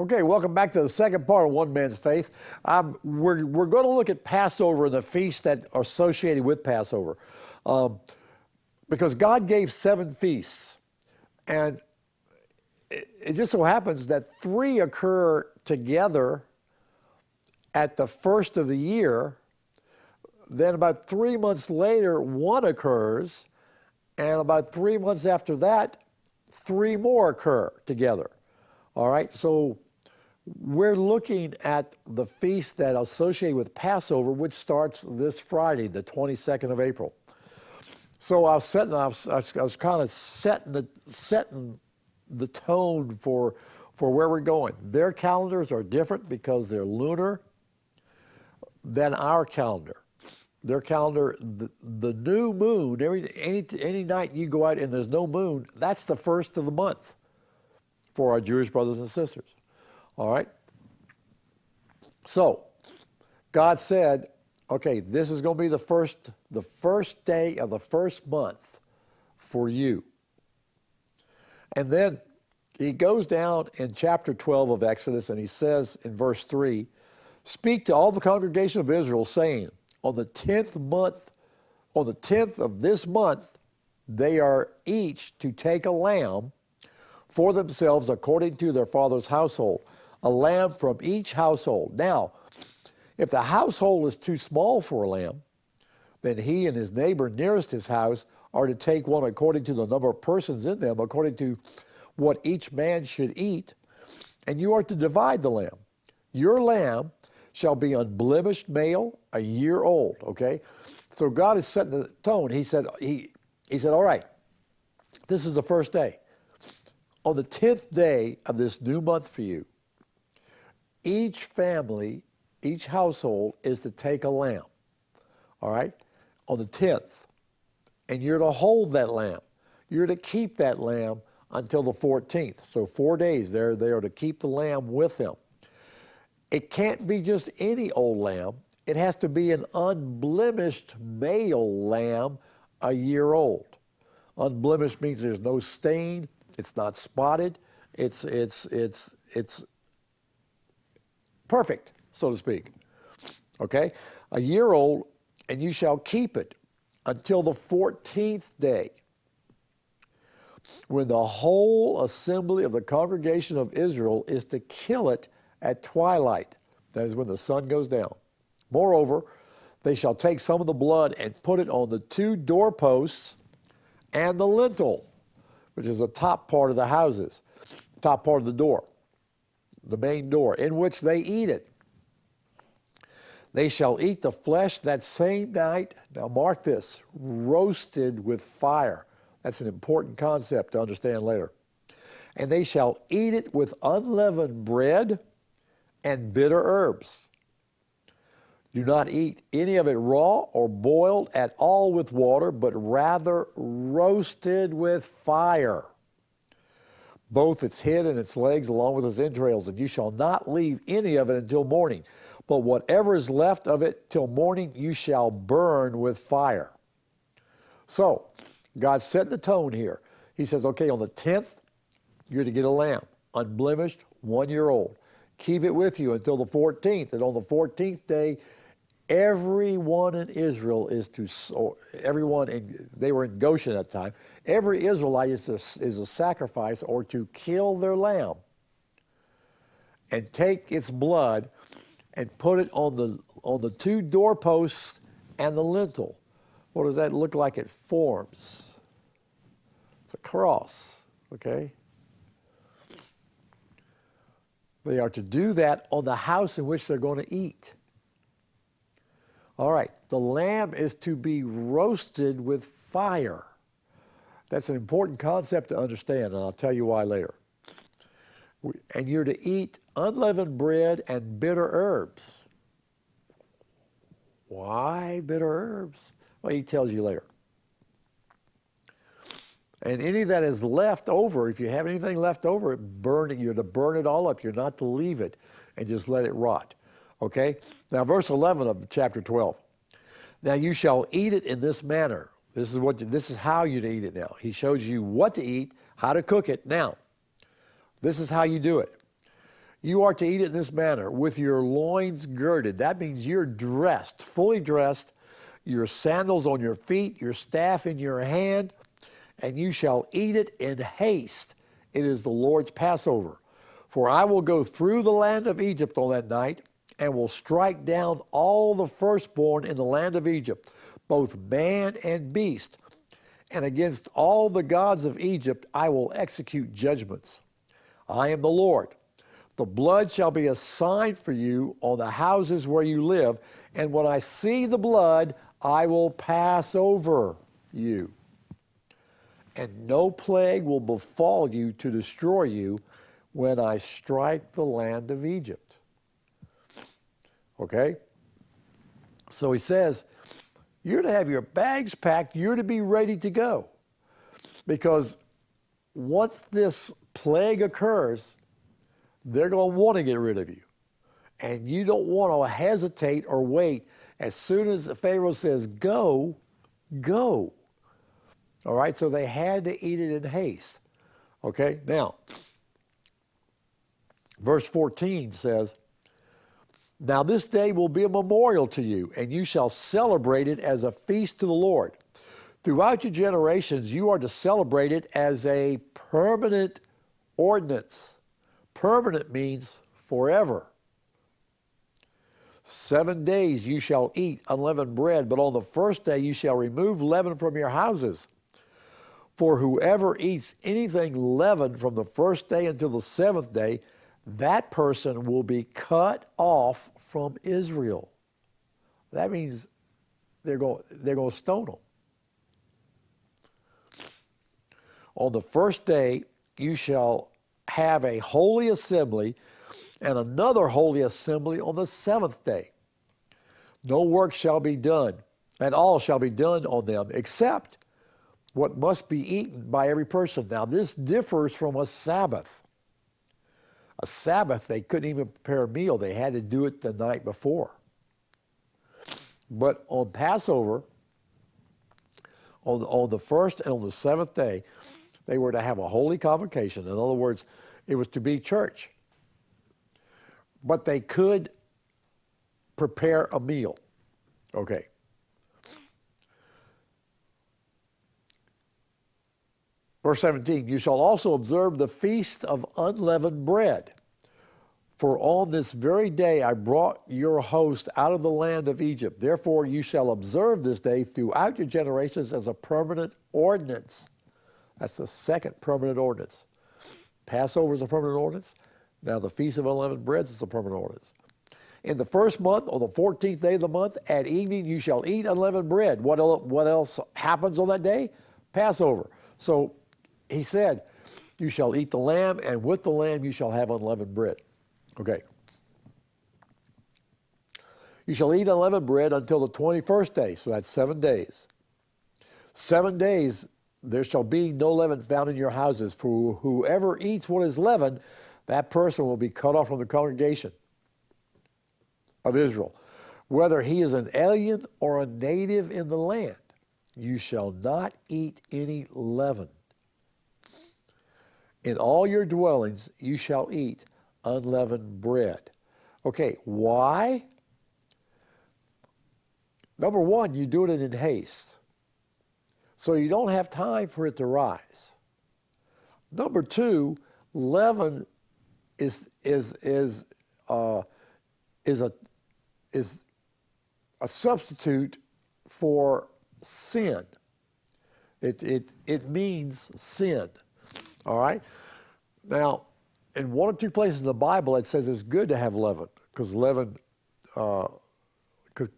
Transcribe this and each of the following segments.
Okay, welcome back to the second part of One Man's Faith. We're going to look at Passover and the feasts that are associated with Passover. Because God gave 7 feasts. And it just so happens that 3 occur together at the first of the year. Then about 3 months later, 1 occurs. And about 3 months after that, 3 more occur together. All right, so we're looking at the feast that associated with Passover, which starts this Friday, the 22nd of April. So I was kind of setting the tone for where we're going. Their calendars are different because they're lunar than our calendar. Their calendar, the new moon, any night you go out and there's no moon, that's the first of the month for our Jewish brothers and sisters. All right? So, God said, okay, this is going to be the first day of the first month for you. And then he goes down in chapter 12 of Exodus and he says in verse 3, "Speak to all the congregation of Israel, saying, on the 10th of this month, they are each to take a lamb for themselves according to their father's household, a lamb from each household." Now, if the household is too small for a lamb, then he and his neighbor nearest his house are to take one according to the number of persons in them, according to what each man should eat, and you are to divide the lamb. Your lamb shall be unblemished male, a year old, okay? So God is setting the tone. He said, all right, this is the first day. On the 10th day of this new month for you, each family, each household is to take a lamb, all right, on the 10th. And you're to hold that lamb. You're to keep that lamb until the 14th. So 4 days they are to keep the lamb with them. It can't be just any old lamb. It has to be an unblemished male lamb, a year old. Unblemished means there's no stain. It's not spotted. It's perfect, so to speak. Okay? A year old, and you shall keep it until the 14th day, when the whole assembly of the congregation of Israel is to kill it at twilight. That is when the sun goes down. Moreover, they shall take some of the blood and put it on the 2 doorposts and the lintel, which is the top part of the houses, top part of the door, the main door, in which they eat it. They shall eat the flesh that same night. Now mark this, roasted with fire. That's an important concept to understand later. And they shall eat it with unleavened bread and bitter herbs. Do not eat any of it raw or boiled at all with water, but rather roasted with fire, both its head and its legs along with its entrails, and you shall not leave any of it until morning. But whatever is left of it till morning you shall burn with fire. So, God set the tone here. He says, okay, on the 10th, you're to get a lamb, unblemished, 1 year old. Keep it with you until the 14th. And on the 14th day, everyone in Israel is to, they were in Goshen at the time, every Israelite is a sacrifice or to kill their lamb and take its blood and put it on the 2 doorposts and the lintel. What does that look like? It forms. It's a cross, okay? They are to do that on the house in which they're going to eat. All right, the lamb is to be roasted with fire. That's an important concept to understand, and I'll tell you why later. And you're to eat unleavened bread and bitter herbs. Why bitter herbs? Well, he tells you later. And any that is left over, if you have anything left over, burn it. You're to burn it all up. You're not to leave it and just let it rot. Okay? Now, verse 11 of chapter 12. Now you shall eat it in this manner. This is how you to eat it now. He shows you what to eat, how to cook it. Now, this is how you do it. You are to eat it in this manner, with your loins girded. That means you're dressed, fully dressed, your sandals on your feet, your staff in your hand, and you shall eat it in haste. It is the Lord's Passover. For I will go through the land of Egypt on that night, and will strike down all the firstborn in the land of Egypt, both man and beast. And against all the gods of Egypt I will execute judgments. I am the Lord. The blood shall be a sign for you on the houses where you live, and when I see the blood, I will pass over you. And no plague will befall you to destroy you when I strike the land of Egypt. Okay? So he says, you're to have your bags packed, you're to be ready to go. Because once this plague occurs, they're going to want to get rid of you. And you don't want to hesitate or wait. As soon as Pharaoh says, go, go. All right, so they had to eat it in haste. Okay, now, verse 14 says, now this day will be a memorial to you, and you shall celebrate it as a feast to the Lord. Throughout your generations, you are to celebrate it as a permanent ordinance. Permanent means forever. 7 days you shall eat unleavened bread, but on the first day you shall remove leaven from your houses. For whoever eats anything leavened from the first day until the seventh day, that person will be cut off from Israel. That means they're going to stone them. On the first day you shall have a holy assembly, and another holy assembly on the seventh day. No work shall be done, and all shall be done on them, except what must be eaten by every person. Now this differs from a Sabbath. A Sabbath, they couldn't even prepare a meal. They had to do it the night before. But on Passover, on the first and on the seventh day, they were to have a holy convocation. In other words, it was to be church. But they could prepare a meal. Okay. Verse 17, you shall also observe the feast of unleavened bread. For on this very day I brought your host out of the land of Egypt. Therefore you shall observe this day throughout your generations as a permanent ordinance. That's the second permanent ordinance. Passover is a permanent ordinance. Now the Feast of Unleavened Bread is a permanent ordinance. In the first month, on the 14th day of the month, at evening you shall eat unleavened bread. What else happens on that day? Passover. So he said, you shall eat the lamb, and with the lamb you shall have unleavened bread. Okay. You shall eat unleavened bread until the 21st day, so that's 7 days. 7 days there shall be no leaven found in your houses, for whoever eats what is leavened, that person will be cut off from the congregation of Israel. Whether he is an alien or a native in the land, you shall not eat any leaven. In all your dwellings you shall eat unleavened bread. Okay, why? Number one, you do it in haste, so you don't have time for it to rise. Number two, leaven is a substitute for sin. It means sin. All right? Now, in one or two places in the Bible, it says it's good to have leaven,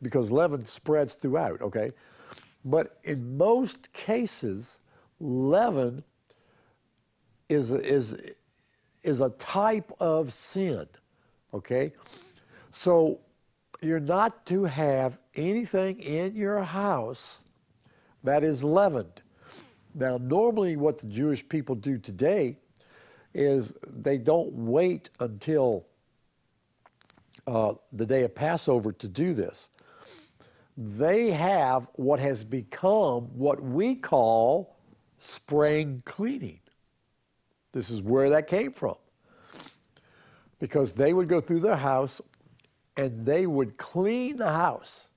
because leaven spreads throughout, okay? But in most cases, leaven is a type of sin, okay? So you're not to have anything in your house that is leavened. Now, normally what the Jewish people do today is they don't wait until the day of Passover to do this. They have what has become what we call spring cleaning. This is where that came from. because they would go through their house and they would clean the house.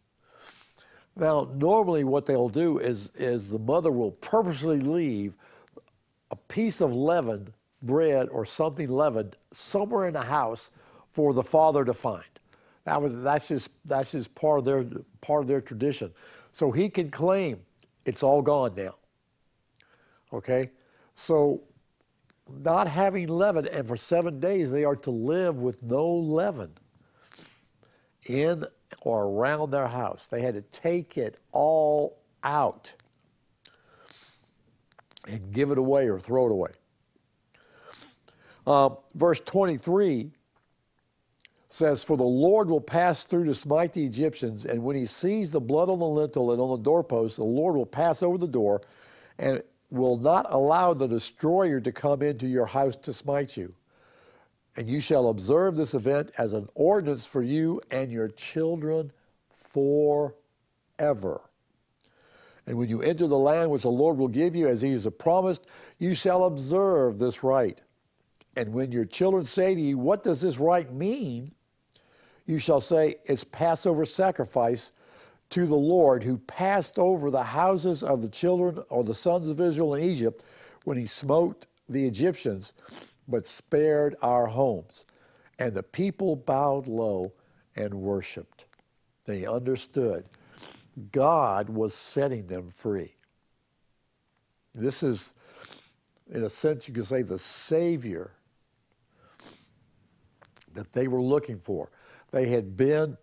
Now, normally what they'll do is the mother will purposely leave a piece of leavened bread or something leavened somewhere in the house for the father to find. That's just part of their tradition. So he can claim it's all gone now. Okay? So not having leaven, and for 7 days they are to live with no leaven in or around their house. They had to take it all out and give it away or throw it away. Verse 23 says, "For the Lord will pass through to smite the Egyptians, and when he sees the blood on the lintel and on the doorpost, the Lord will pass over the door and will not allow the destroyer to come into your house to smite you. And you shall observe this event as an ordinance for you and your children forever. And when you enter the land which the Lord will give you, as he has promised, you shall observe this rite. And when your children say to you, 'What does this rite mean?' you shall say, 'It's Passover sacrifice to the Lord, who passed over the houses of the children or the sons of Israel in Egypt when he smote the Egyptians, but spared our homes.' And the people bowed low and worshiped." They understood God was setting them free. This is, in a sense, you could say, the Savior that they were looking for. They had been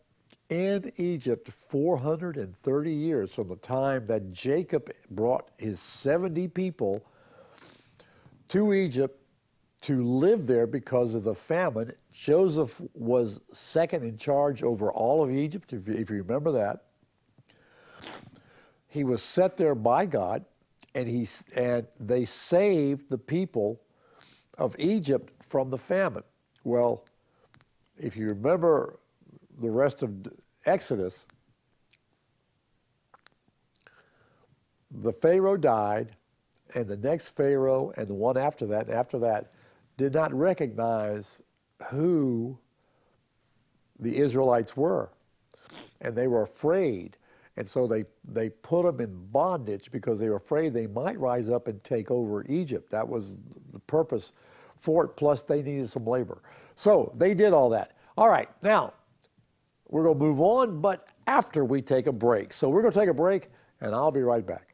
in Egypt 430 years from the time that Jacob brought his 70 people to Egypt to live there because of the famine. Joseph was second in charge over all of Egypt, if you remember that. He was set there by God, and they saved the people of Egypt from the famine. Well, if you remember the rest of Exodus, the Pharaoh died, and the next Pharaoh and the one after that did not recognize who the Israelites were. And they were afraid. And so they put them in bondage because they were afraid they might rise up and take over Egypt. That was the purpose for it, plus they needed some labor. So they did all that. All right, now we're going to move on, but after we take a break. So we're going to take a break, and I'll be right back.